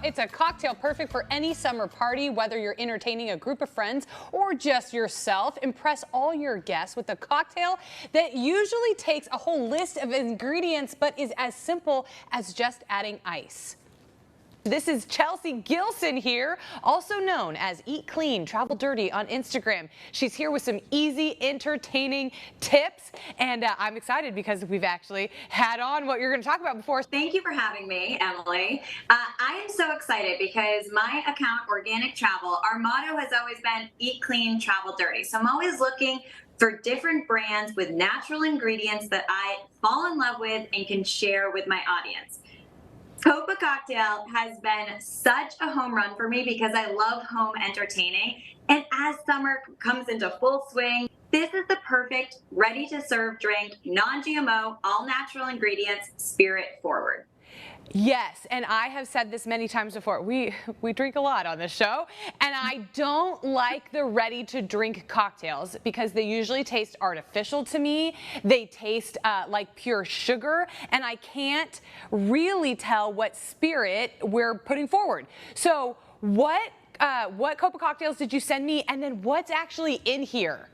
It's a cocktail perfect for any summer party, whether you're entertaining a group of friends or just yourself. Impress all your guests with a cocktail that usually takes a whole list of ingredients, but is as simple as just adding ice. This is Chelsea Gilson here, also known as Eat Clean, Travel Dirty on Instagram. She's here with some easy, entertaining tips, and I'm excited because we've actually had on what you're going to talk about before. Thank you for having me, Emily. I am so excited because my account, Organic Travel, our motto has always been Eat Clean, Travel Dirty. So I'm always looking for different brands with natural ingredients that I fall in love with and can share with my audience. Coppa cocktail has been such a home run for me because I love home entertaining. And as summer comes into full swing, this is the perfect ready-to-serve drink, non-GMO, all-natural ingredients, spirit forward. Yes, and I have said this many times before. We drink a lot on this show, and I don't like the ready-to-drink cocktails because they usually taste artificial to me. They taste like pure sugar, and I can't really tell what spirit we're putting forward. So what Coppa cocktails did you send me, and then what's actually in here?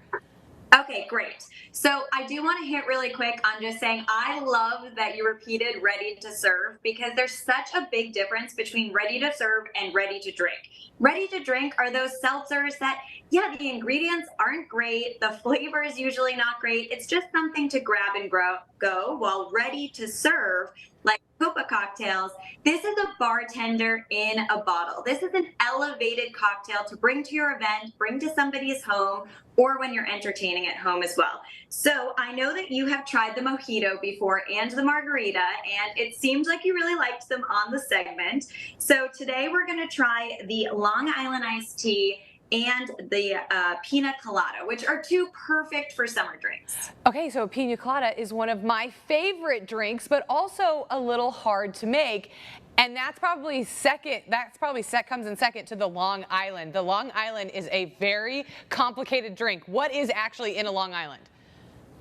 Okay, great. So I do want to hit really quick on just saying I love that you repeated ready to serve because there's such a big difference between ready to serve and ready to drink. Ready to drink are those seltzers that, yeah, the ingredients aren't great, the flavor is usually not great. It's just something to grab and go, while ready to serve, like Coppa cocktails, this is a bartender in a bottle. This is an elevated cocktail to bring to your event, bring to somebody's home, or when you're entertaining at home as well. So I know that you have tried the mojito before and the margarita, and it seemed like you really liked them on the segment. So today we're going to try the Long Island iced tea and the pina colada, which are two perfect for summer drinks. Okay, so pina colada is one of my favorite drinks, but also a little hard to make. And that's probably comes in second to the Long Island. The Long Island is a very complicated drink. What is actually in a Long Island?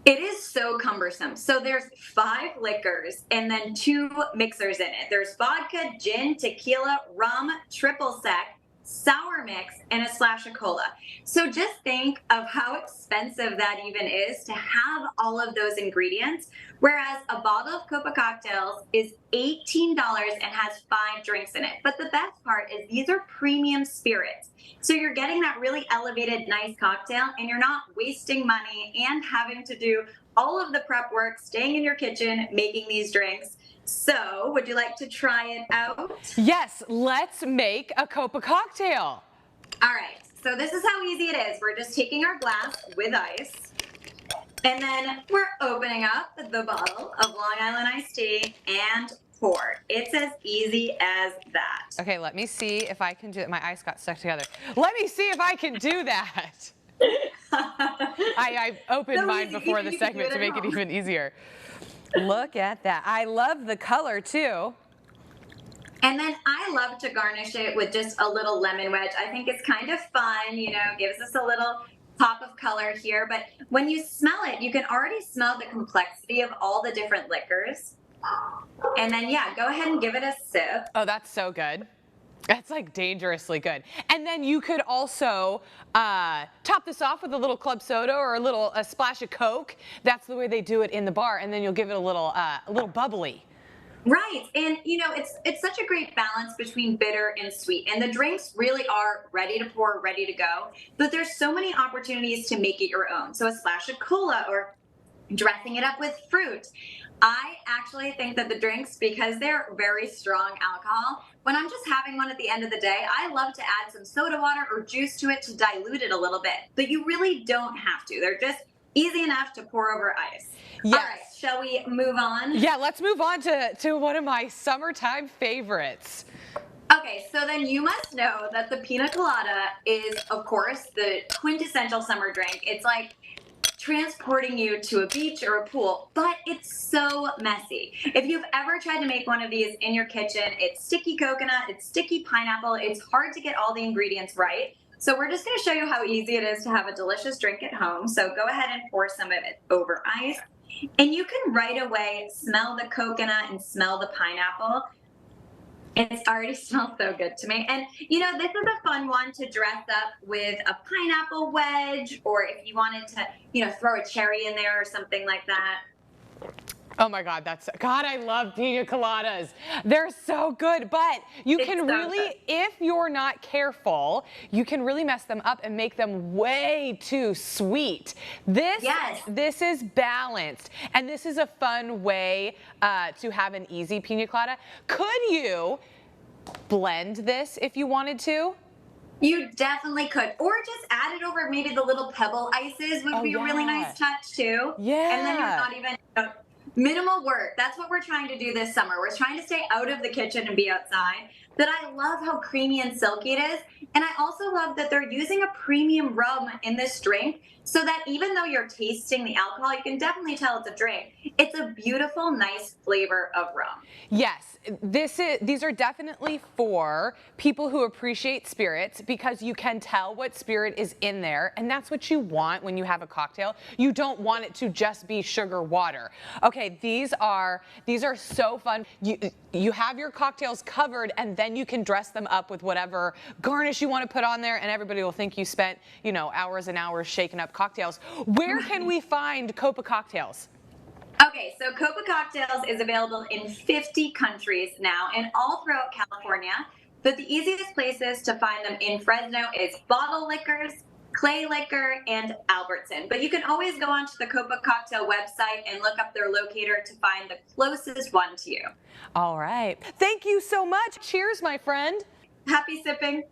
It is so cumbersome. So there's 5 liquors and then 2 mixers in it. There's vodka, gin, tequila, rum, triple sec, sour mix, and a splash of cola. So just think of how expensive that even is to have all of those ingredients, whereas a bottle of Coppa cocktails is $18 and has 5 drinks in it. But the best part is these are premium spirits. So you're getting that really elevated, nice cocktail, and you're not wasting money and having to do all of the prep work, staying in your kitchen, making these drinks. So, would you like to try it out? Yes, let's make a Coppa cocktail. All right, so this is how easy it is. We're just taking our glass with ice, and then we're opening up the bottle of Long Island iced tea and pour. It's as easy as that. Okay, let me see if I can do it. My eyes got stuck together. Let me see if I can do that. I opened mine before the segment to make it even easier. Look at that. I love the color too. And then I love to garnish it with just a little lemon wedge. I think it's kind of fun, you know, gives us a little pop of color here. But when you smell it, you can already smell the complexity of all the different liquors. And then, yeah, go ahead and give it a sip. Oh, that's so good. That's like dangerously good. And then you could also top this off with a little club soda or a splash of Coke. That's the way they do it in the bar. And then you'll give it a little bubbly. Right, and you know, it's such a great balance between bitter and sweet, and the drinks really are ready to pour, ready to go, but there's so many opportunities to make it your own. So a splash of cola or dressing it up with fruit. I actually think that the drinks, because they're very strong alcohol, when I'm just having one at the end of the day, I love to add some soda water or juice to it to dilute it a little bit, but you really don't have to. They're just easy enough to pour over ice. Yes. All right, shall we move on? Yeah, let's move on to one of my summertime favorites. Okay, so then you must know that the pina colada is, of course, the quintessential summer drink. It's like transporting you to a beach or a pool, but it's so messy. If you've ever tried to make one of these in your kitchen, it's sticky coconut, it's sticky pineapple, it's hard to get all the ingredients right. So we're just going to show you how easy it is to have a delicious drink at home. So go ahead and pour some of it over ice. And you can right away smell the coconut and smell the pineapple. It already smells so good to me. And this is a fun one to dress up with a pineapple wedge, or if you wanted to, throw a cherry in there or something like that. Oh my God, God, I love pina coladas. They're so good, but you It's can so really, good. if you're not careful, you can really mess them up and make them way too sweet. Yes. This is balanced, and this is a fun way to have an easy pina colada. Could you blend this if you wanted to? You definitely could. Or just add it over maybe the little pebble ices would Oh be a really yeah. nice touch too. Yeah. And then you're not even, minimal work. That's what we're trying to do this summer. We're trying to stay out of the kitchen and be outside. But I love how creamy and silky it is. And I also love that they're using a premium rum in this drink so that even though you're tasting the alcohol, you can definitely tell it's a drink. It's a beautiful, nice flavor of rum. Yes, these are definitely for people who appreciate spirits, because you can tell what spirit is in there, and that's what you want when you have a cocktail. You don't want it to just be sugar water. Okay, these are so fun. You have your cocktails covered, and then you can dress them up with whatever garnish you want to put on there, and everybody will think you spent, hours and hours shaking up cocktails. Where can we find Coppa cocktails? Okay, so Coppa Cocktails is available in 50 countries now and all throughout California. But the easiest places to find them in Fresno is Bottle Liquors, Clay Liquor, and Albertson. But you can always go onto the Coppa Cocktail website and look up their locator to find the closest one to you. All right. Thank you so much. Cheers, my friend. Happy sipping.